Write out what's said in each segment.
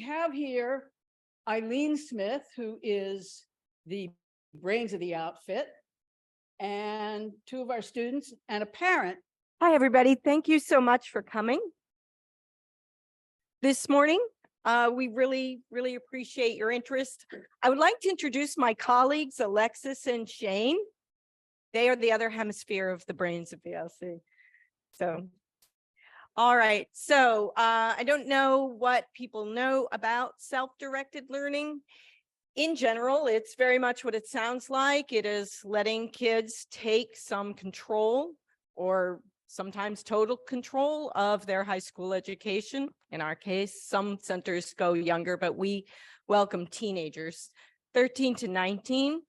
have here Eileen Smith, who is the brains of the outfit, and two of our students and a parent. Hi, everybody. Thank you so much for coming this morning. We really appreciate your interest. I would like to introduce my colleagues, Alexis and Shane. They are the other hemisphere of the brains of BLC. So, all right. So I don't know what people know about self-directed learning. In general, it's very much what it sounds like. It is letting kids take some control or sometimes total control of their high school education. In our case, some centers go younger, but we welcome teenagers, 13 to 19.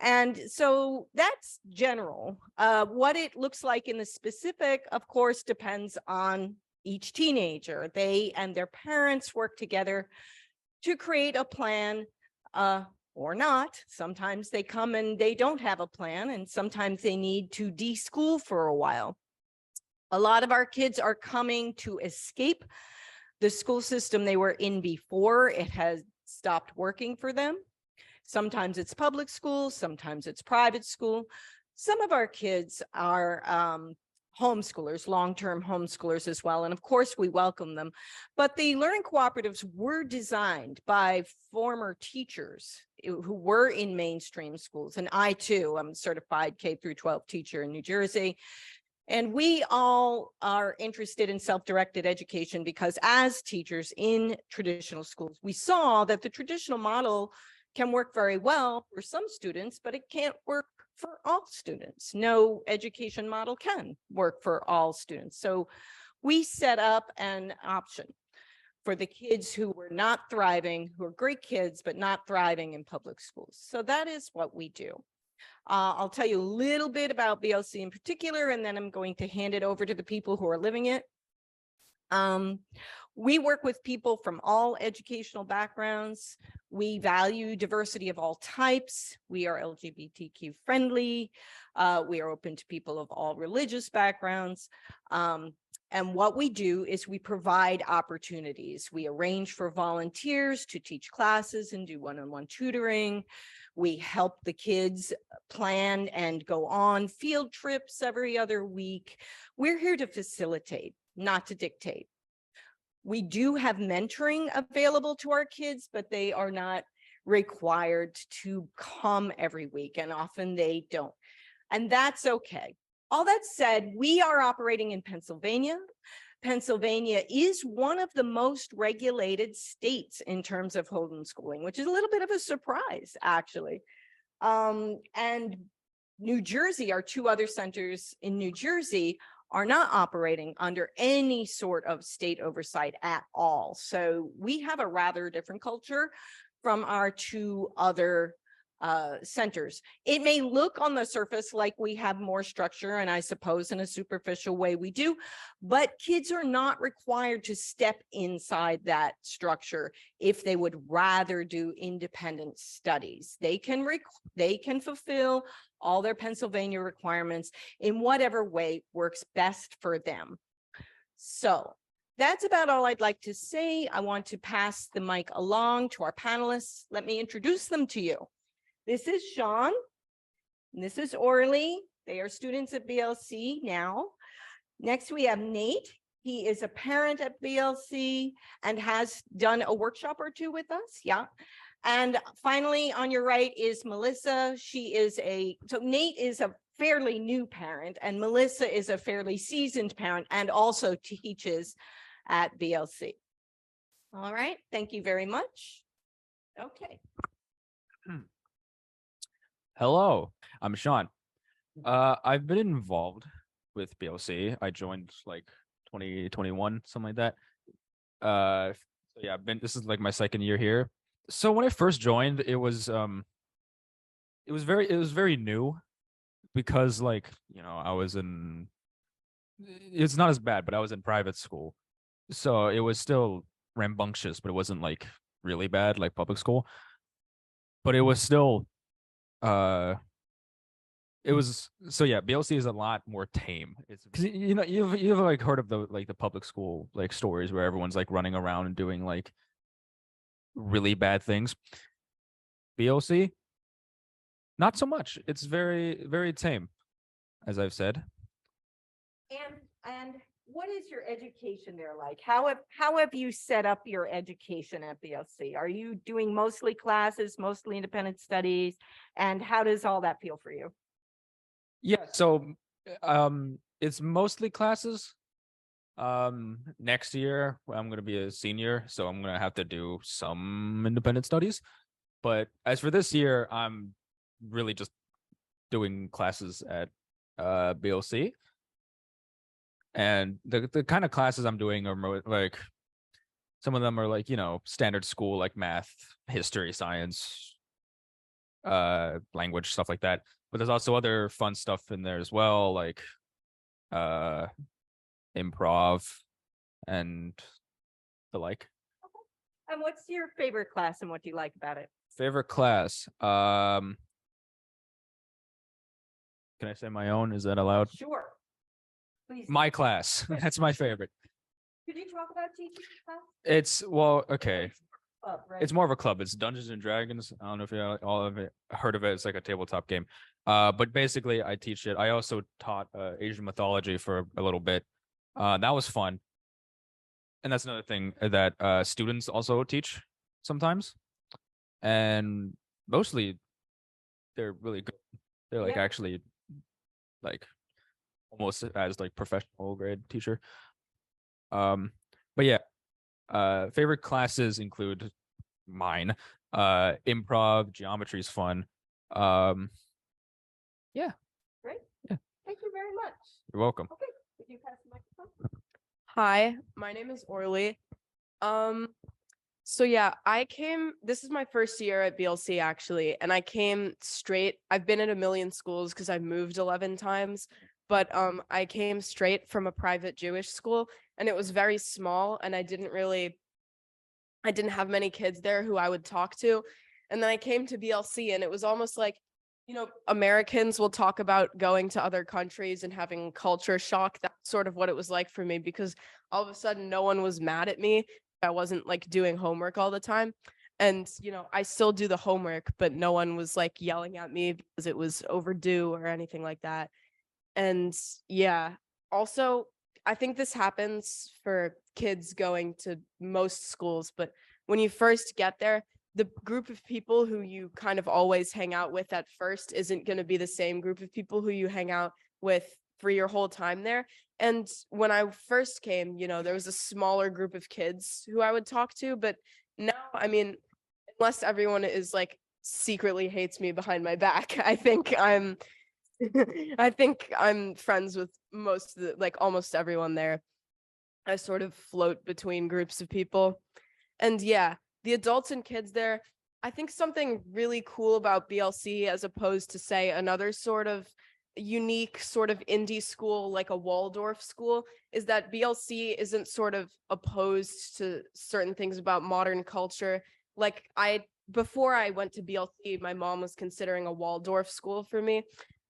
And so that's general. What it looks like in the specific, of course, depends on each teenager. They and their parents work together to create a plan, or not. Sometimes they come and they don't have a plan, and sometimes they need to de-school for a while. A lot of our kids are coming to escape the school system they were in before it has stopped working for them. Sometimes it's public school, sometimes it's private school. Some of our kids are homeschoolers, long-term homeschoolers as well. And of course, we welcome them. But the learning cooperatives were designed by former teachers who were in mainstream schools. And I, too, I'm a certified K through 12 teacher in New Jersey. And we all are interested in self-directed education because as teachers in traditional schools, we saw that the traditional model can work very well for some students, but it can't work for all students. No education model can work for all students. So we set up an option for the kids who were not thriving, who are great kids, but not thriving in public schools. So that is what we do. I'll tell you a little bit about BLC in particular, and then I'm going to hand it over to the people who are living it. We work with people from all educational backgrounds. We value diversity of all types. We are LGBTQ friendly. We are open to people of all religious backgrounds. And what we do is we provide opportunities. We arrange for volunteers to teach classes and do one-on-one tutoring. We help the kids plan and go on field trips every other week. We're here to facilitate, not to dictate. We do have mentoring available to our kids, but they are not required to come every week, and often they don't. And that's okay. All that said, we are operating in Pennsylvania. Pennsylvania is one of the most regulated states in terms of homeschooling, which is a little bit of a surprise, actually. And New Jersey, our two other centers in New Jersey, are not operating under any sort of state oversight at all. So we have a rather different culture from our two other centers. It may look on the surface like we have more structure, and I suppose in a superficial way we do, but kids are not required to step inside that structure if they would rather do independent studies. They can fulfill all their Pennsylvania requirements in whatever way works best for them. So that's about all I'd like to say. I want to pass the mic along to our panelists. Let me introduce them to you. This is Sean, and this is Orly. They are students at BLC now. Next, we have Nate. He is a parent at BLC and has done a workshop or two with us. Yeah. And finally, on your right is Melissa. So Nate is a fairly new parent, and Melissa is a fairly seasoned parent and also teaches at BLC. All right, thank you very much. Okay. Hello, I'm Sean. I've been involved with BLC. I joined like 2021, something like that. So yeah, this is like my second year here. So when I first joined, it was very new because, like, you know, it's not as bad, but I was in private school. So it was still rambunctious, but it wasn't like really bad like public school. But it was still so yeah, BLC is a lot more tame. It's because you've like heard of the public school like stories where everyone's like running around and doing like really bad things. BLC, not so much. It's very, very tame, as I've said. And what is your education there like? How have you set up your education at BLC? Are you doing mostly classes, mostly independent studies? And how does all that feel for you? Yeah, so it's mostly classes. Next year I'm gonna be a senior, so I'm gonna have to do some independent studies. But as for this year, I'm really just doing classes at BLC. And the kind of classes I'm doing are more like some of them are like, standard school like math, history, science, language, stuff like that. But there's also other fun stuff in there as well, like uh improv and the like. And what's your favorite class and what do you like about it? Favorite class. Can I say my own? Is that allowed? Sure. Please. My class. That's my favorite. Could you talk about teaching class? It's okay. Right? It's more of a club. It's Dungeons and Dragons. I don't know if you all have heard of it. It's like a tabletop game. But basically I teach it. I also taught Asian mythology for a little bit. That was fun. And that's another thing that students also teach sometimes. And mostly they're really good. They're like actually like almost as like professional grade teacher. But yeah, favorite classes include mine. Improv, geometry is fun. Yeah. Great. Yeah. Thank you very much. You're welcome. Okay. Could you pass the microphone? Hi, my name is Orly. So yeah, this is my first year at BLC actually, and I came straight. I've been at a million schools because I've moved 11 times, but I came straight from a private Jewish school and it was very small and I didn't have many kids there who I would talk to. And then I came to BLC and it was almost like, Americans will talk about going to other countries and having culture shock. That's sort of what it was like for me because all of a sudden no one was mad at me. I wasn't like doing homework all the time. And, I still do the homework, but no one was like yelling at me because it was overdue or anything like that. And yeah, also, I think this happens for kids going to most schools, but when you first get there, the group of people who you kind of always hang out with at first isn't going to be the same group of people who you hang out with for your whole time there. And when I first came, there was a smaller group of kids who I would talk to, but now, I mean, unless everyone is like secretly hates me behind my back, I think I'm friends with almost everyone there. I sort of float between groups of people. And yeah, the adults and kids there, I think something really cool about BLC as opposed to say another sort of unique sort of indie school like a Waldorf school is that BLC isn't sort of opposed to certain things about modern culture. Like before I went to BLC, my mom was considering a Waldorf school for me.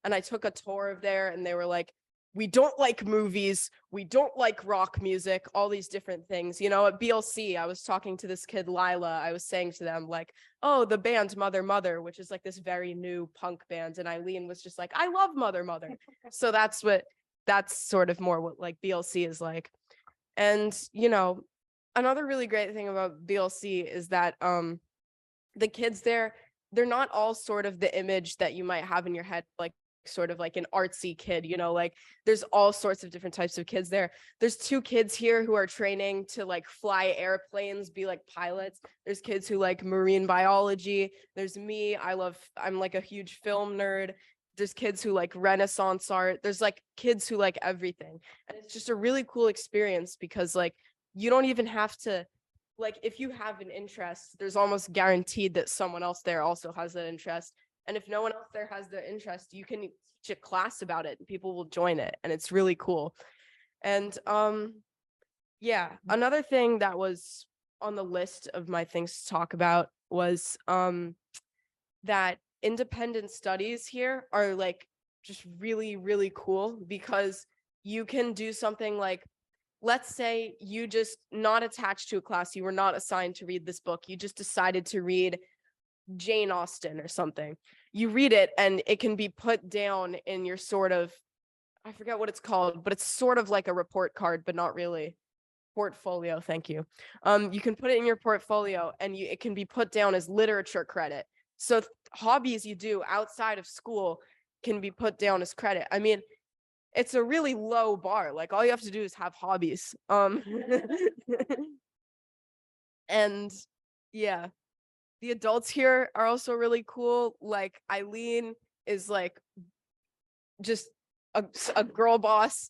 And I took a tour of there and they were like, we don't like movies, we don't like rock music, all these different things. At BLC, I was talking to this kid, Lila. I was saying to them like, oh, the band Mother Mother, which is like this very new punk band. And Eileen was just like, I love Mother Mother. So that's sort of more what like BLC is like. And, another really great thing about BLC is that the kids there, they're not all sort of the image that you might have in your head, like sort of like an artsy kid, like there's all sorts of different types of kids there. There's 2 kids here who are training to like fly airplanes, be like pilots. There's kids who like marine biology. There's me. I'm like a huge film nerd. There's kids who like Renaissance art. There's like kids who like everything. And it's just a really cool experience because like you don't even have to like if you have an interest, there's almost guaranteed that someone else there also has that interest. And if no one else there has the interest, you can teach a class about it and people will join it. And it's really cool. And yeah, another thing that was on the list of my things to talk about was that independent studies here are like just really, really cool because you can do something like let's say you just not attached to a class, you were not assigned to read this book, you just decided to read Jane Austen or something. You read it and it can be put down in your sort of, I forget what it's called, but it's sort of like a report card, but not really. Portfolio, thank you. You can put it in your portfolio and it can be put down as literature credit. So hobbies you do outside of school can be put down as credit. I mean, it's a really low bar. Like all you have to do is have hobbies. And yeah, the adults here are also really cool. Like Eileen is like just a girl boss.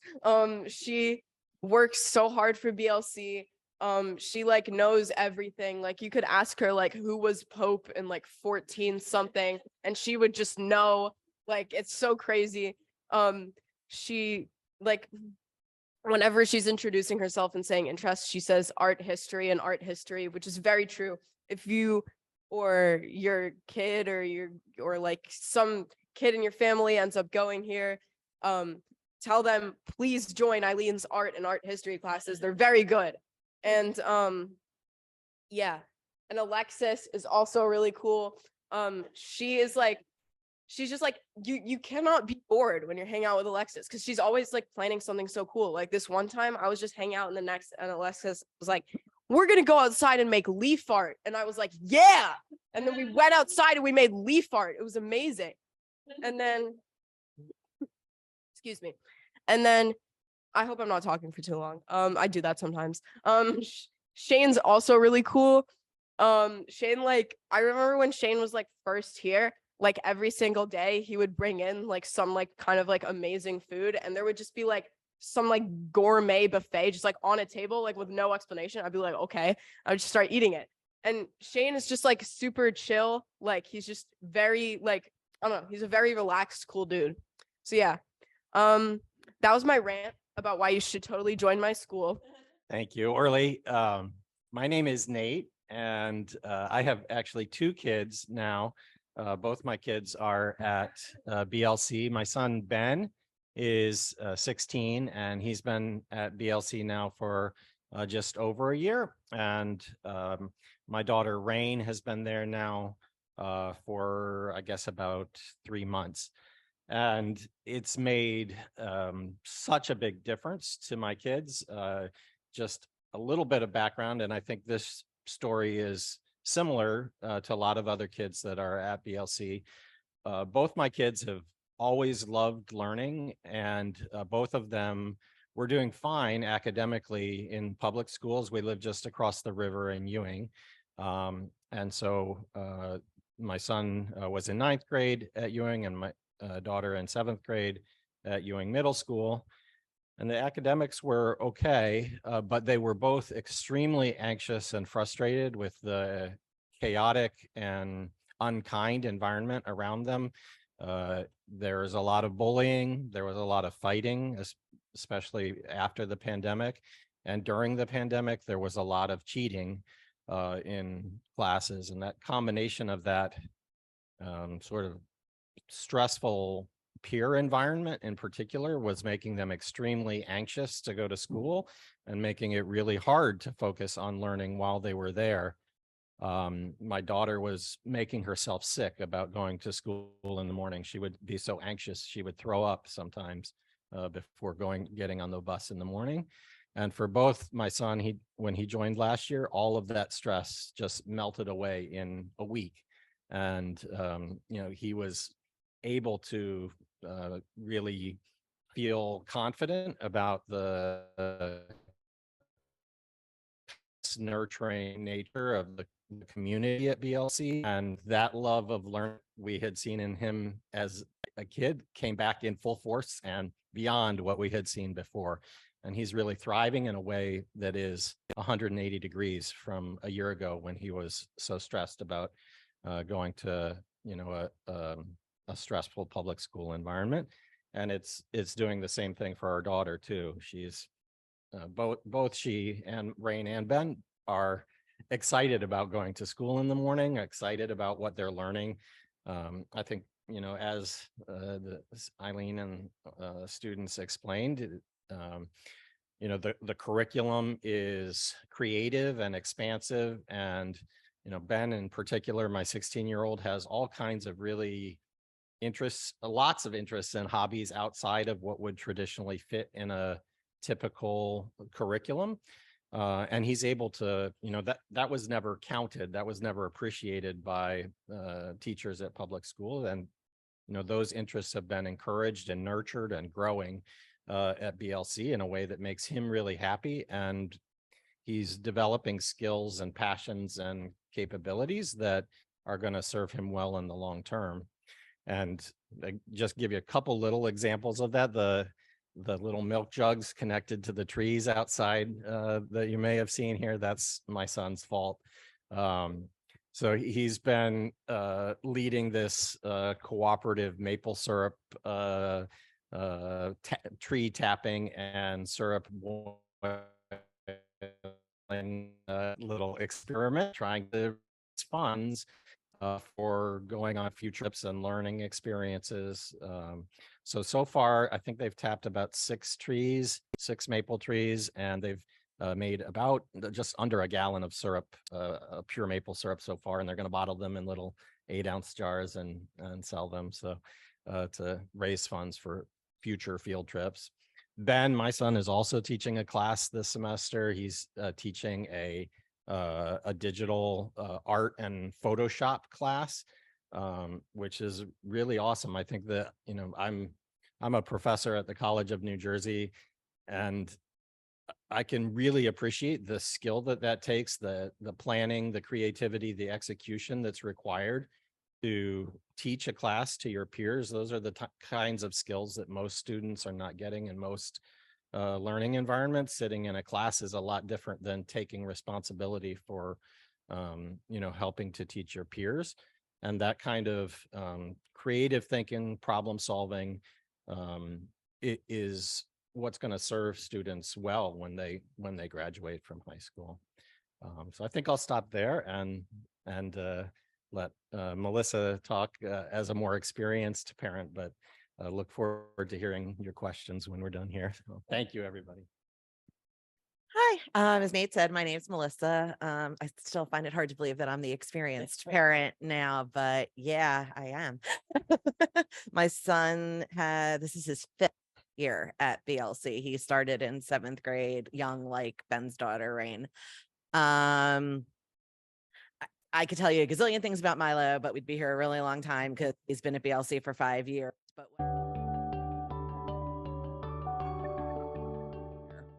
She works so hard for BLC. She like knows everything. Like you could ask her like who was Pope in like 14 something and she would just know. Like it's so crazy. She like whenever she's introducing herself and saying interests, she says art history, which is very true. If you or your kid or like some kid in your family ends up going here, tell them please join Eileen's art and art history classes. They're very good. And yeah, and Alexis is also really cool. She's just like you cannot be bored when you're hanging out with Alexis because she's always like planning something so cool. Like this one time I was just hanging out and Alexis was like, we're gonna go outside and make leaf art. And I was like, yeah. And then we went outside and we made leaf art. It was amazing. And then excuse me. And then I hope I'm not talking for too long. I do that sometimes. Shane's also really cool. Shane, like, I remember when Shane was like first here, like every single day he would bring in like some like kind of like amazing food, and there would just be like some like gourmet buffet just like on a table, like with no explanation. I'd be like, okay, I would just start eating it. And Shane is just like super chill. Like he's just very like, I don't know, he's a very relaxed, cool dude. So yeah. That was my rant about why you should totally join my school. Thank you, Orly. My name is Nate, and I have actually two kids now. Both my kids are at BLC. My son, Ben, is 16, and he's been at BLC now for just over a year. And my daughter, Rain, has been there now for, I guess, about 3 months. And it's made such a big difference to my kids. Just a little bit of background, and I think this story is similar to a lot of other kids that are at BLC. Both my kids have always loved learning, and both of them were doing fine academically in public schools. We live just across the river in Ewing. And so my son was in 9th grade at Ewing, and my daughter in 7th grade at Ewing Middle School. And the academics were okay, but they were both extremely anxious and frustrated with the chaotic and unkind environment around them. There was a lot of bullying. There was a lot of fighting, especially after the pandemic. And during the pandemic, there was a lot of cheating in classes. And that combination of that sort of stressful peer environment in particular was making them extremely anxious to go to school and making it really hard to focus on learning while they were there. My daughter was making herself sick about going to school in the morning. She would be so anxious, she would throw up sometimes before getting on the bus in the morning. And for both my son, when he joined last year, all of that stress just melted away in a week. And, he was able to really feel confident about the nurturing nature of the community at BLC, and that love of learning we had seen in him as a kid came back in full force and beyond what we had seen before. And he's really thriving in a way that is 180 degrees from a year ago when he was so stressed about going to a stressful public school environment. And it's doing the same thing for our daughter too. She's both she and Rain and Ben are excited about going to school in the morning, excited about what they're learning. I think, as Eileen and students explained, the curriculum is creative and expansive. And, Ben in particular, my 16-year-old, has all kinds of really interests, lots of interests and hobbies outside of what would traditionally fit in a typical curriculum. And he's able to, that was never counted. That was never appreciated by teachers at public school. And, those interests have been encouraged and nurtured and growing at BLC in a way that makes him really happy. And he's developing skills and passions and capabilities that are going to serve him well in the long term. And I just give you a couple little examples of that. The little milk jugs connected to the trees outside that you may have seen here, that's my son's fault. So he's been leading this cooperative maple syrup tree tapping and syrup little experiment, trying to raise funds for going on future trips and learning experiences. So far, I think they've tapped about 6 maple trees, and they've made about just under a gallon of syrup, pure maple syrup so far, and they're going to bottle them in little 8-ounce jars and sell them. So to raise funds for future field trips. Ben, my son, is also teaching a class this semester. He's teaching a digital art and Photoshop class, which is really awesome. I think that, I'm a professor at the College of New Jersey, and I can really appreciate the skill that takes, the planning, the creativity, the execution that's required to teach a class to your peers. Those are the kinds of skills that most students are not getting in most learning environments. Sitting in a class is a lot different than taking responsibility for, helping to teach your peers. And that kind of creative thinking, problem solving, it is what's going to serve students well when they graduate from high school. So I think I'll stop there and let Melissa talk as a more experienced parent, but look forward to hearing your questions when we're done here. So thank you, everybody. Hi, as Nate said, my name's Melissa. I still find it hard to believe that I'm the experienced parent now, but yeah, I am. My son this is his 5th year at BLC. He started in 7th grade, young like Ben's daughter, Rain. I could tell you a gazillion things about Milo, but we'd be here a really long time because he's been at BLC for 5 years.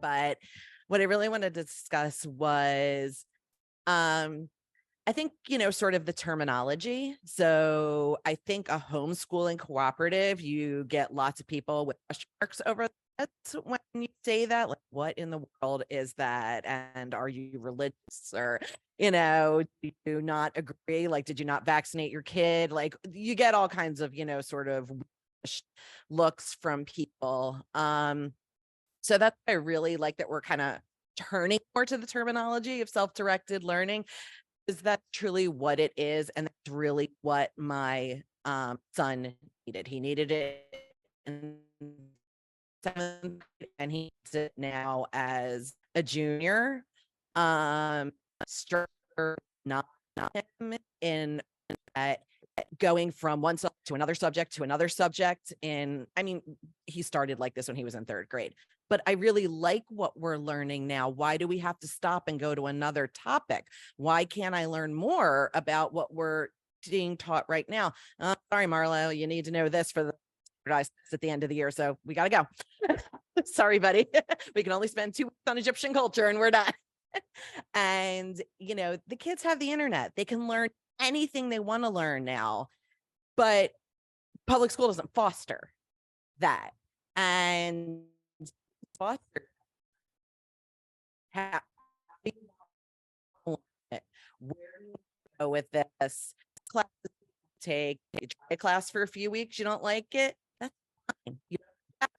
But what I really wanted to discuss was, I think, sort of the terminology. So I think a homeschooling cooperative, you get lots of people with question marks over that when you say that, like, what in the world is that? And are you religious, or, do you not agree? Like, did you not vaccinate your kid? Like, you get all kinds of, sort of looks from people. So that's I really like that we're kind of turning more to the terminology of self-directed learning. Is that truly what it is? And that's really what my son needed. He needed it in 7th grade, and he needs it now as a junior. Structure not him in that going from one subject to another subject to another subject. And I mean, he started like this when he was in 3rd grade. But I really like what we're learning now. Why do we have to stop and go to another topic? Why can't I learn more about what we're being taught right now? Sorry, Marlo, you need to know this for the guys at the end of the year. So we got to go. Sorry, buddy. We can only spend 2 weeks on Egyptian culture and we're done. And, the kids have the internet. They can learn anything they want to learn now, but public school doesn't foster that. And foster where do you go with this class? You try a class for a few weeks, you don't like it, that's fine.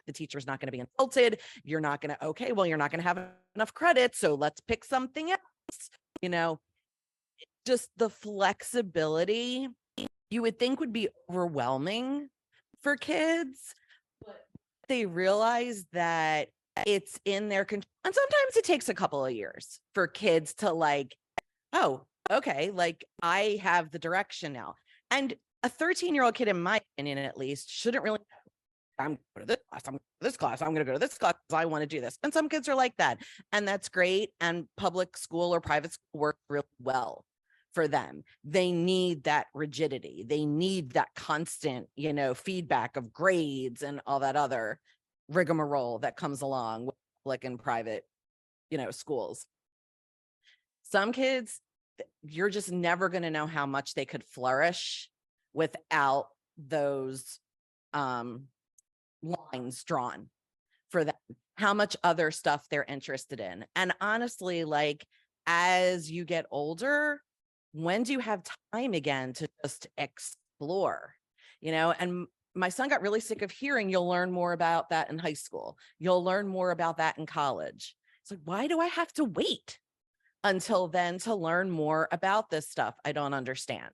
The teacher's not going to be insulted. You're not going to, okay, well, you're not going to have enough credit, so let's pick something else. Just the flexibility you would think would be overwhelming for kids, but they realize that it's in their control. And sometimes it takes a couple of years for kids to like, oh, okay, like I have the direction now. And a 13-year-old kid, in my opinion, at least, shouldn't really, I'm going to this class, I'm going to this class, I'm going to go to this class, I want to do this. And some kids are like that. And that's great. And public school or private school work really well for them. They need that rigidity. They need that constant, feedback of grades and all that other rigmarole that comes along with public and private, schools. Some kids, you're just never going to know how much they could flourish without those lines drawn for them, how much other stuff they're interested in. And honestly, like as you get older, when do you have time again to just explore, and my son got really sick of hearing you'll learn more about that in high school. You'll learn more about that in college. It's like, why do I have to wait until then to learn more about this stuff? I don't understand.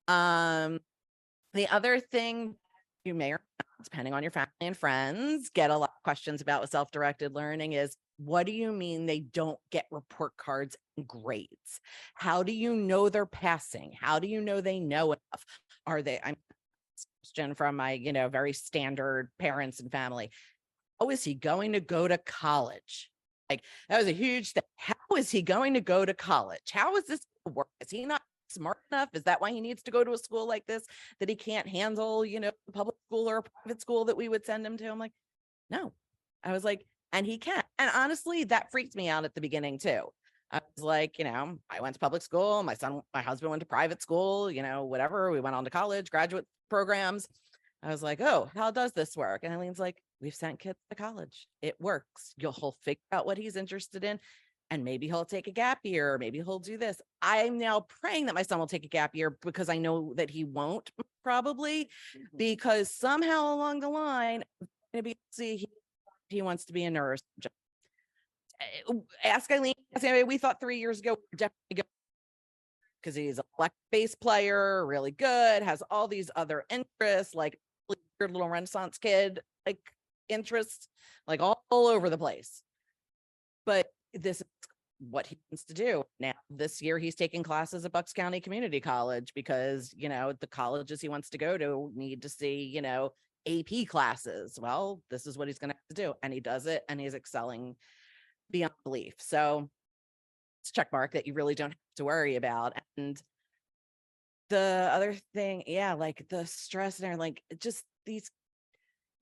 The other thing you may or not, depending on your family and friends, get a lot of questions about with self-directed learning is, what do you mean they don't get report cards and grades? How do you know they're passing? How do you know they know enough? Are they, I'm question from my, very standard parents and family. How is he going to go to college? Like that was a huge thing. How is he going to go to college? How is this going to work? Is he not smart enough? Is that why he needs to go to a school like this, that he can't handle, public school or a private school that we would send him to? I'm like, no. I was like, and he can. And honestly, that freaked me out at the beginning too. I was like, I went to public school. My husband went to private school, whatever. We went on to college, graduate programs. I was like, oh, how does this work? And Eileen's like, we've sent kids to college. It works. He'll figure out what he's interested in. And maybe he'll take a gap year, or maybe he'll do this. I'm now praying that my son will take a gap year, because I know that he won't probably, because somehow along the line, maybe he wants to be a nurse. Ask Eileen. We thought 3 years ago, definitely because he's a black bass player, really good, has all these other interests, like weird little Renaissance kid, like interests, like all over the place. But this is what he wants to do. Now, this year, he's taking classes at Bucks County Community College because, the colleges he wants to go to need to see, AP classes. Well, this is what he's going to have to do. And he does it, and he's excelling beyond belief. So it's a check mark that you really don't have to worry about. And the other thing, like the stress and like just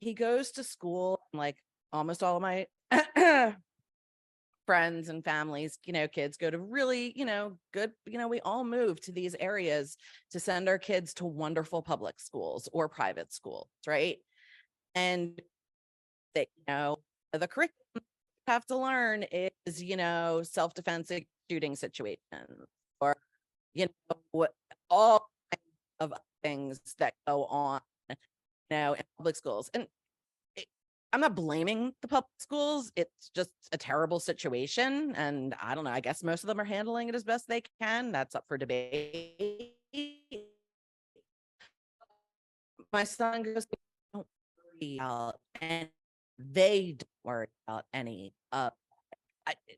he goes to school, like almost all of my friends and families, kids go to really, good, we all move to these areas to send our kids to wonderful public schools or private schools, right? And they, the curriculum you have to learn is, self-defense shooting situations, or, all kinds of things that go on, in public schools. And I'm not blaming the public schools. It's just a terrible situation. And I don't know, I guess most of them are handling it as best they can. That's up for debate. My son goes, don't worry about, and they don't worry about any.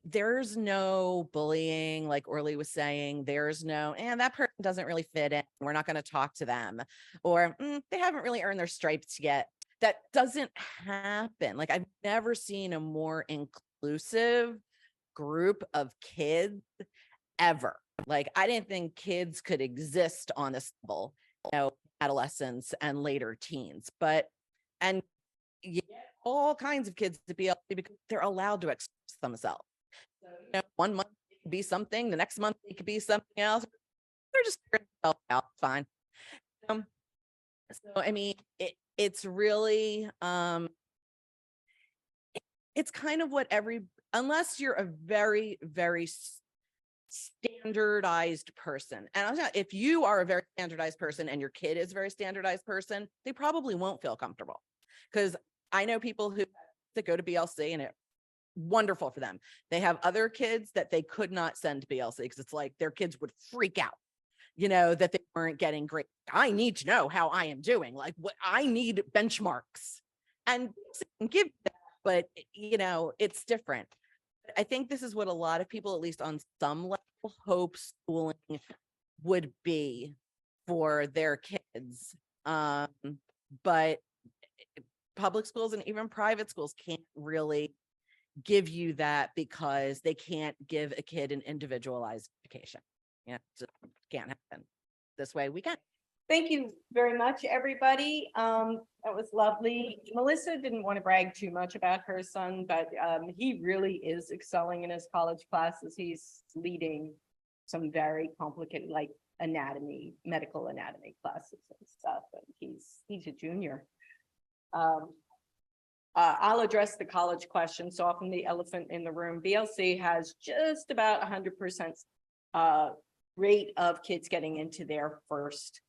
There's no bullying, like Orly was saying. There's no, and that person doesn't really fit in. We're not going to talk to them, or they haven't really earned their stripes yet. That doesn't happen. Like I've never seen a more inclusive group of kids ever. Like I didn't think kids could exist on this level, adolescents and later teens, and you get all kinds of kids to be able to, because they're allowed to express themselves. So, 1 month it could be something, the next month it could be something else. They're just figuring themselves out fine. So I mean, it's really it's kind of what unless you're a very, very standardized person. And if you are a very standardized person and your kid is a very standardized person, they probably won't feel comfortable. Because I know people that go to BLC and it's wonderful for them. They have other kids that they could not send to BLC because it's like their kids would freak out, that they weren't getting great. I need to know how I am doing. Like what I need benchmarks, and give that but you know, it's different. I think this is what a lot of people, at least on some level, hope schooling would be for their kids. But public schools and even private schools can't really give you that because they can't give a kid an individualized education. Yeah, it just can't happen. This way we can. Thank you very much, everybody. That was lovely. Melissa didn't want to brag too much about her son, but he really is excelling in his college classes. He's leading some very complicated, like anatomy, medical anatomy classes and stuff. And he's a junior. I'll address the college question. So often the elephant in the room. BLC has just about 100% rate of kids getting into their first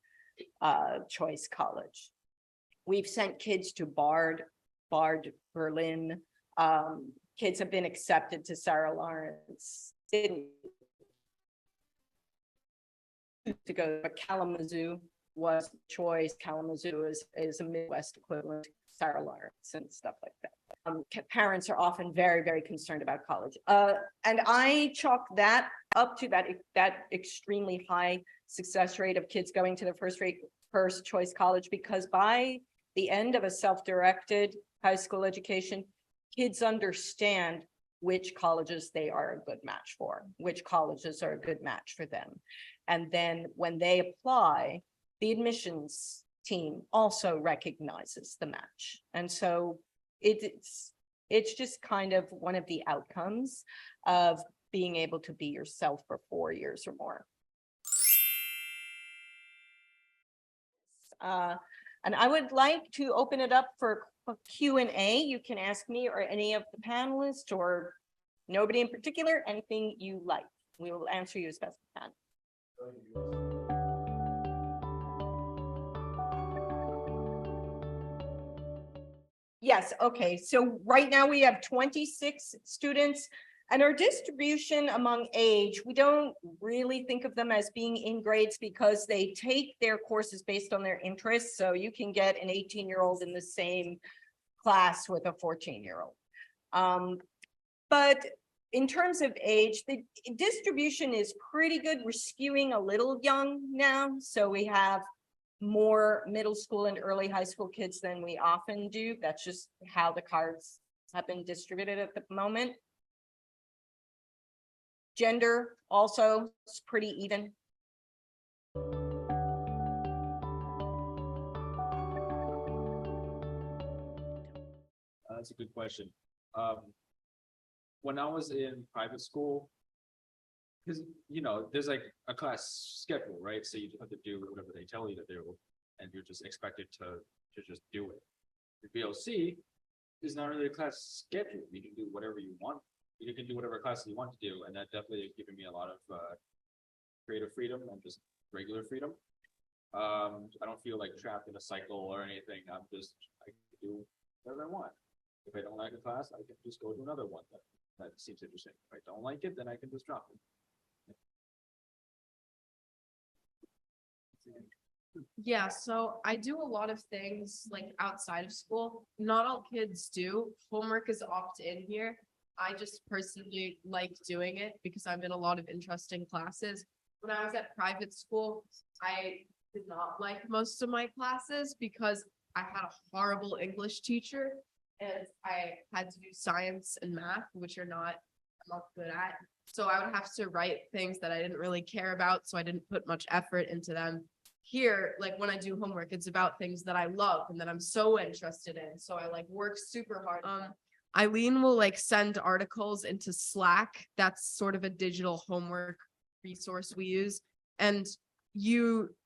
choice college. We've sent kids to Bard Berlin. Kids have been accepted to Sarah Lawrence. Didn't to go, but Kalamazoo was choice. Kalamazoo is a Midwest equivalent to Sarah Lawrence and stuff like that. Parents are often very, very concerned about college. And I chalk that up to that extremely high success rate of kids going to their first choice college, because by the end of a self-directed high school education, kids understand which colleges they are a good match for, which colleges are a good match for them. And then when they apply, the admissions team also recognizes the match. And so it's just kind of one of the outcomes of being able to be yourself for 4 years or more. And I would like to open it up for Q&A. You can ask me or any of the panelists or nobody in particular, anything you like. We will answer you as best we can. Yes, okay. So right now we have 26 students. And our distribution among age, we don't really think of them as being in grades because they take their courses based on their interests. So you can get an 18-year-old in the same class with a 14-year-old. But in terms of age, the distribution is pretty good. We're skewing a little young now. So we have more middle school and early high school kids than we often do. That's just how the cards have been distributed at the moment. Gender also is pretty even. That's a good question. When I was in private school, because there's like a class schedule, right? So you have to do whatever they tell you to do, and you're just expected to just do it. The BLC is not really a class schedule. You can do whatever you want. You can do whatever classes you want to do, and that definitely has given me a lot of creative freedom and just regular freedom. I don't feel like trapped in a cycle or anything. I can do whatever I want. If I don't like a class, I can just go to another one that seems interesting. If I don't like it, then I can just drop it. Yeah, so I do a lot of things like outside of school. Not all kids do. Homework is opt-in here. I just personally like doing it because I'm in a lot of interesting classes. When I was at private school, I did not like most of my classes because I had a horrible English teacher and I had to do science and math, which I'm not good at. So I would have to write things that I didn't really care about, so I didn't put much effort into them. Here, like when I do homework, it's about things that I love and that I'm so interested in. So I like work super hard. Eileen will like send articles into Slack. That's sort of a digital homework resource we use. And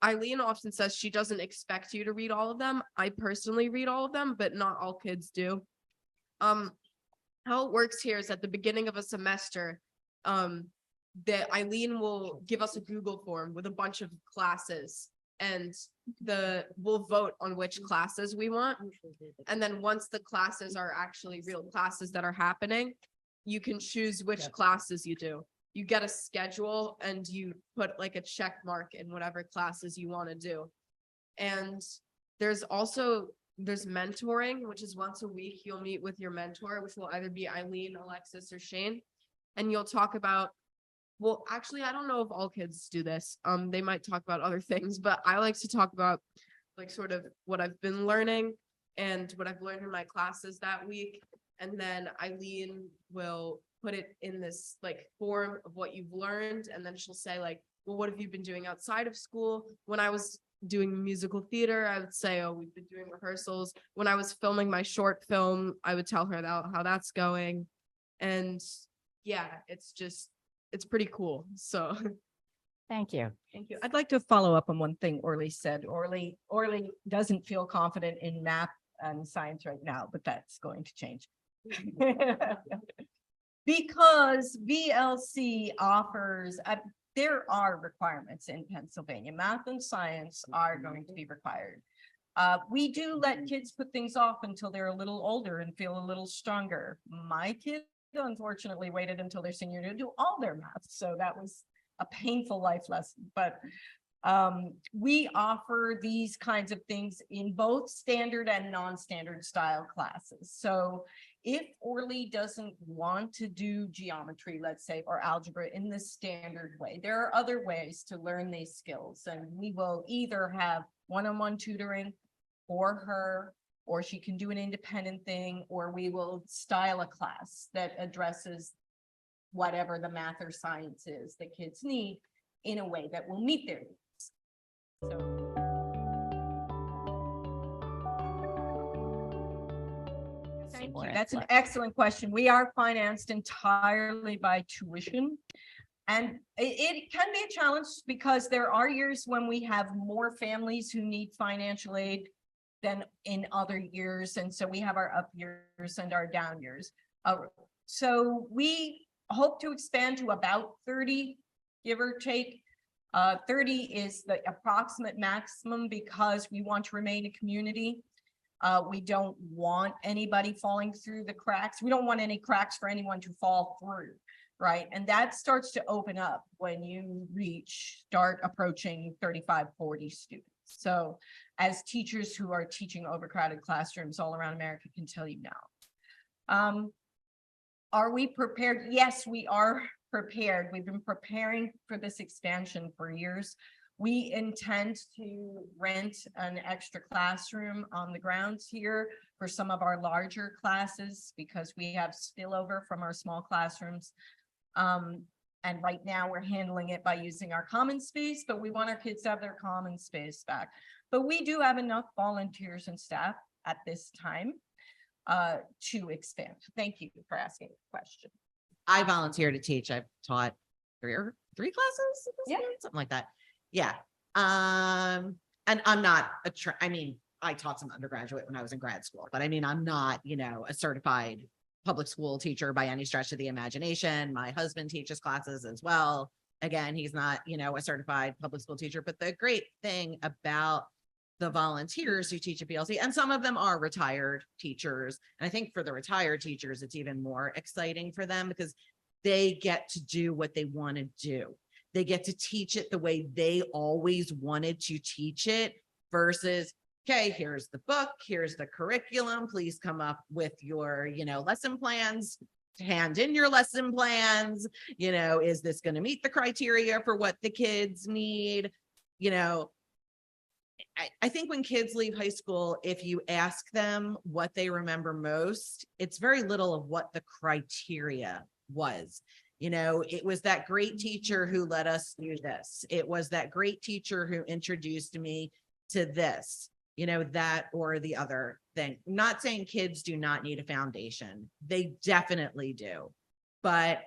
Eileen often says she doesn't expect you to read all of them. I personally read all of them, but not all kids do. How it works here is at the beginning of a semester, that Eileen will give us a Google form with a bunch of classes and we'll vote on which classes we want. And then once the classes are actually real classes that are happening, you can choose which classes you do. You get a schedule and you put like a check mark in whatever classes you want to do. And there's also there's mentoring, which is once a week, you'll meet with your mentor, which will either be Eileen, Alexis, or Shane. And you'll talk about, well, actually, I don't know if all kids do this. They might talk about other things, but I like to talk about like sort of what I've been learning and what I've learned in my classes that week. And then Eileen will put it in this like form of what you've learned. And then she'll say like, well, what have you been doing outside of school? When I was doing musical theater, I would say, oh, we've been doing rehearsals. When I was filming my short film, I would tell her about how that's going. And yeah, it's pretty cool. So Thank you. Thank you. I'd like to follow up on one thing Orly said. Orly doesn't feel confident in math and science right now, but that's going to change. Because VLC offers, there are requirements in Pennsylvania. Math and science are going to be required. We do let kids put things off until they're a little older and feel a little stronger. My kid unfortunately waited until their senior year to do all their math. So that was a painful life lesson, but we offer these kinds of things in both standard and non-standard style classes. So if Orly doesn't want to do geometry, let's say, or algebra in the standard way, there are other ways to learn these skills. And we will either have one-on-one tutoring for her, or she can do an independent thing, or we will style a class that addresses whatever the math or science is that kids need in a way that will meet their needs. So. Thank you. That's an excellent question. We are financed entirely by tuition. And it can be a challenge because there are years when we have more families who need financial aid than in other years. And so we have our up years and our down years. So we hope to expand to about 30, give or take. 30 is the approximate maximum because we want to remain a community. We don't want anybody falling through the cracks. We don't want any cracks for anyone to fall through, right? And that starts to open up when you start approaching 35, 40 students. So as teachers who are teaching overcrowded classrooms all around America can tell you now. Are we prepared? Yes, we are prepared. We've been preparing for this expansion for years. We intend to rent an extra classroom on the grounds here for some of our larger classes because we have spillover from our small classrooms. And right now we're handling it by using our common space, but we want our kids to have their common space back. But we do have enough volunteers and staff at this time to expand. Thank you for asking the question. I volunteer to teach. I've taught three classes, Yeah. something like that. Yeah. And I'm not I taught some undergraduate when I was in grad school, but I mean, I'm not, a certified public school teacher by any stretch of the imagination. My husband teaches classes as well. Again, he's not, a certified public school teacher, but the great thing about the volunteers who teach at BLC, and some of them are retired teachers. And I think for the retired teachers, it's even more exciting for them because they get to do what they want to do. They get to teach it the way they always wanted to teach it versus, okay, here's the book, here's the curriculum, please come up with your, lesson plans, hand in your lesson plans, is this going to meet the criteria for what the kids need? I think when kids leave high school, if you ask them what they remember most, it's very little of what the criteria was. It was that great teacher who let us do this. It was that great teacher who introduced me to this, that or the other thing. I'm not saying kids do not need a foundation. They definitely do. But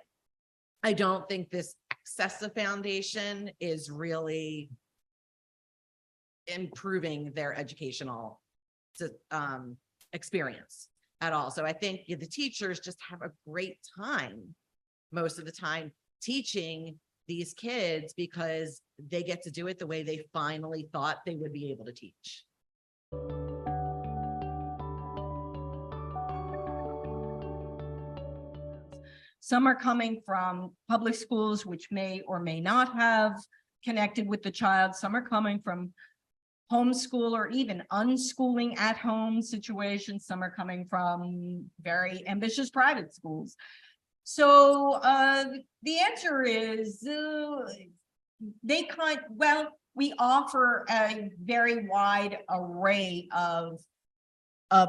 I don't think this excessive foundation is really improving their educational experience at all. So I think the teachers just have a great time most of the time teaching these kids because they get to do it the way they finally thought they would be able to teach. Some are coming from public schools, which may or may not have connected with the child. Some are coming from homeschool or even unschooling at home situations. Some are coming from very ambitious private schools. So the answer is we offer a very wide array of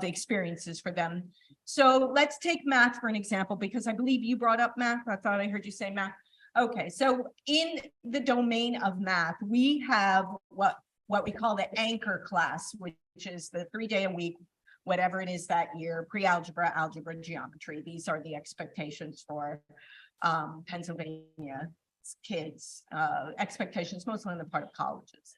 experiences for them. So let's take math for an example, because I believe you brought up math. I thought I heard you say math. Okay, so in the domain of math, we have what we call the anchor class, which is the 3-day a week, whatever it is that year, pre-algebra, algebra, geometry. These are the expectations for Pennsylvania kids, expectations mostly on the part of colleges.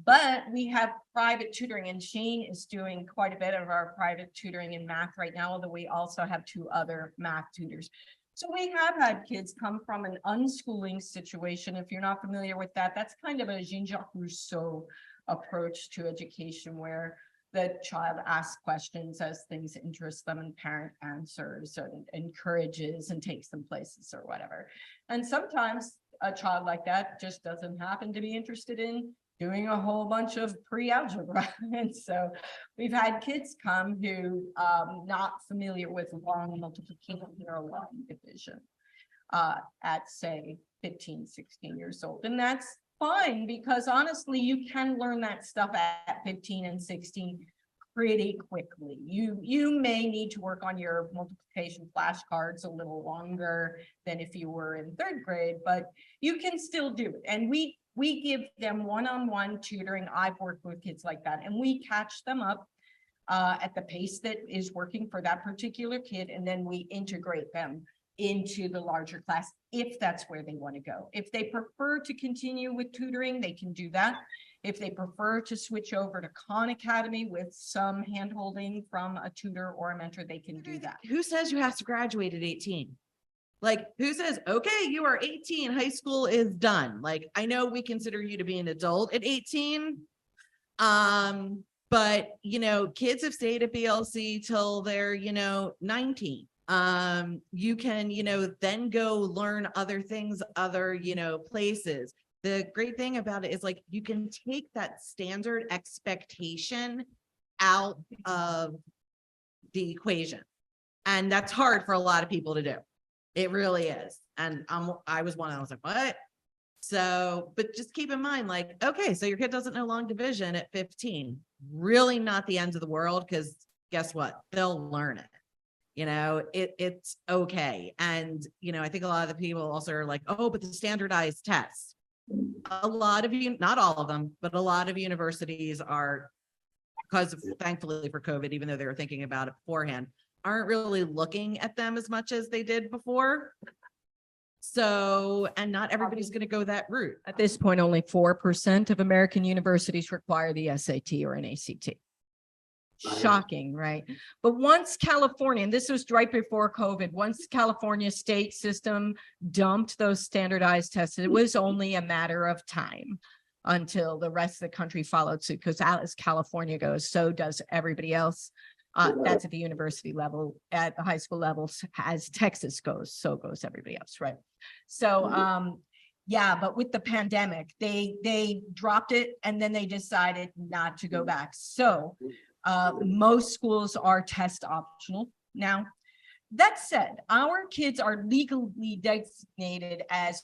But we have private tutoring, and Shane is doing quite a bit of our private tutoring in math right now, although we also have 2 other math tutors. So we have had kids come from an unschooling situation. If you're not familiar with that, that's kind of a Jean-Jacques Rousseau approach to education, where the child asks questions as things interest them and parent answers and encourages and takes them places or whatever. And sometimes a child like that just doesn't happen to be interested in doing a whole bunch of pre-algebra. And so we've had kids come who not familiar with long multiplication or long division at say 15, 16 years old. And that's fine, because honestly, you can learn that stuff at 15 and 16 pretty quickly. You may need to work on your multiplication flashcards a little longer than if you were in 3rd grade, but you can still do it. And we give them one-on-one tutoring. I've worked with kids like that, and we catch them up at the pace that is working for that particular kid, and then we integrate them into the larger class if that's where they want to go. If they prefer to continue with tutoring, they can do that. If they prefer to switch over to Khan Academy with some handholding from a tutor or a mentor, they can do that. Who says you have to graduate at 18? Like, who says, okay, you are 18, high school is done? Like, I know we consider you to be an adult at 18. But kids have stayed at BLC till they're, 19. You can, then go learn other things, other, places. The great thing about it is, like, you can take that standard expectation out of the equation. And that's hard for a lot of people to do. It really is. And I was one, I was like, what? So, but just keep in mind, like, okay, so your kid doesn't know long division at 15, really not the end of the world, because guess what? They'll learn it. It's okay. And, I think a lot of the people also are like, oh, but the standardized tests. A lot of you, not all of them, but a lot of universities are, because of, thankfully for COVID, even though they were thinking about it beforehand, aren't really looking at them as much as they did before. So, and not everybody's going to go that route. At this point, only 4% of American universities require the SAT or an ACT. Shocking, right? But once California, and this was right before COVID, once California state system dumped those standardized tests, it was only a matter of time until the rest of the country followed suit, because as California goes, so does everybody else. That's at the university level. At the high school levels, as Texas goes, so goes everybody else, right? So yeah, but with the pandemic, they dropped it, and then they decided not to go back. So most schools are test optional now. That said, our kids are legally designated as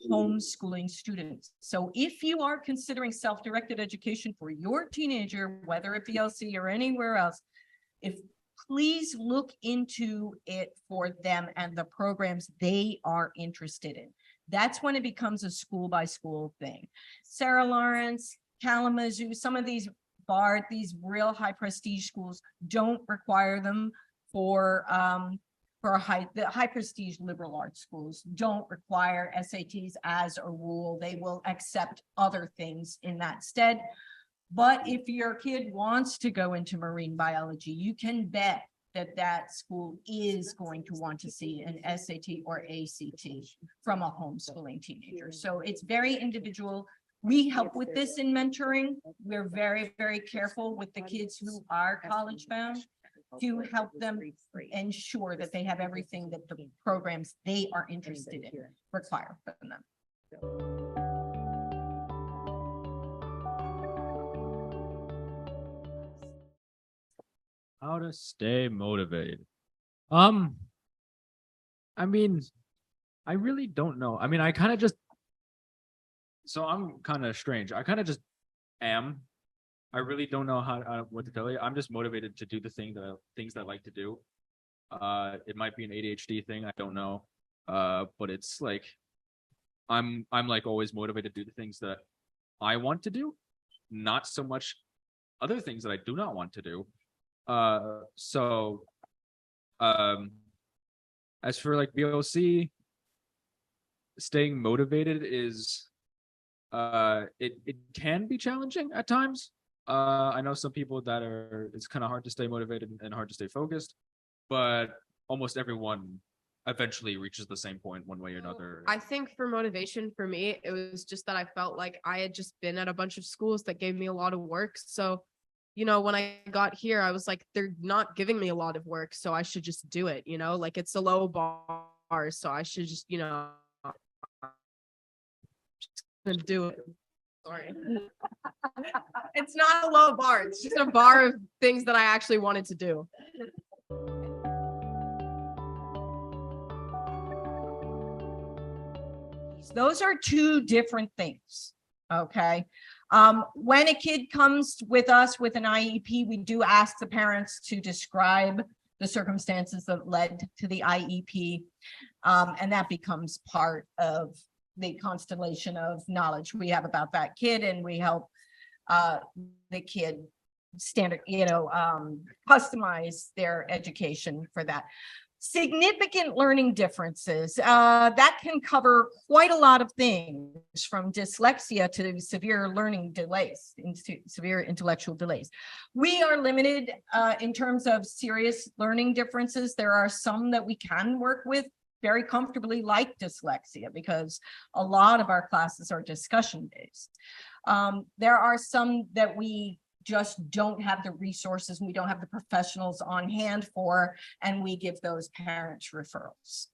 homeschooling students. So if you are considering self-directed education for your teenager, whether at BLC or anywhere else, please look into it for them and the programs they are interested in. That's when it becomes a school by school thing. Sarah Lawrence, Kalamazoo, some of these these real high prestige schools don't require them for the high prestige liberal arts schools don't require SATs as a rule. They will accept other things in that stead. But if your kid wants to go into marine biology, you can bet that school is going to want to see an SAT or ACT from a homeschooling teenager. So it's very individual. We help with this in mentoring. We're very, very careful with the kids who are college bound to help them ensure that they have everything that the programs they are interested in require from them. How to stay motivated. I mean, I really don't know. I mean, I kind of just, so I'm kind of strange. I kind of just am. I really don't know what to tell you. I'm just motivated to do the things that I like to do. It might be an ADHD thing. I don't know. But it's like, I'm like always motivated to do the things that I want to do, not so much other things that I do not want to do. So as for like BOC, staying motivated is it can be challenging at times. I know some people that it's kind of hard to stay motivated and hard to stay focused, but almost everyone eventually reaches the same point one way or another. I think for motivation for me, it was just that I felt like I had just been at a bunch of schools that gave me a lot of work. So, you know, when I got here, I was like, they're not giving me a lot of work, so I should just do it, you know, like it's a low bar, so I should just, you know, just do it. Sorry. It's not a low bar, it's just a bar of things that I actually wanted to do. Those are two different things. Okay. When a kid comes with us with an IEP, we do ask the parents to describe the circumstances that led to the IEP. And that becomes part of the constellation of knowledge we have about that kid, and we help the kid customize their education for that. Significant learning differences, that can cover quite a lot of things, from dyslexia to severe learning delays, severe intellectual delays. We are limited in terms of serious learning differences. There are some that we can work with very comfortably, like dyslexia, because a lot of our classes are discussion based. There are some that we just don't have the resources, and we don't have the professionals on hand for, and we give those parents referrals.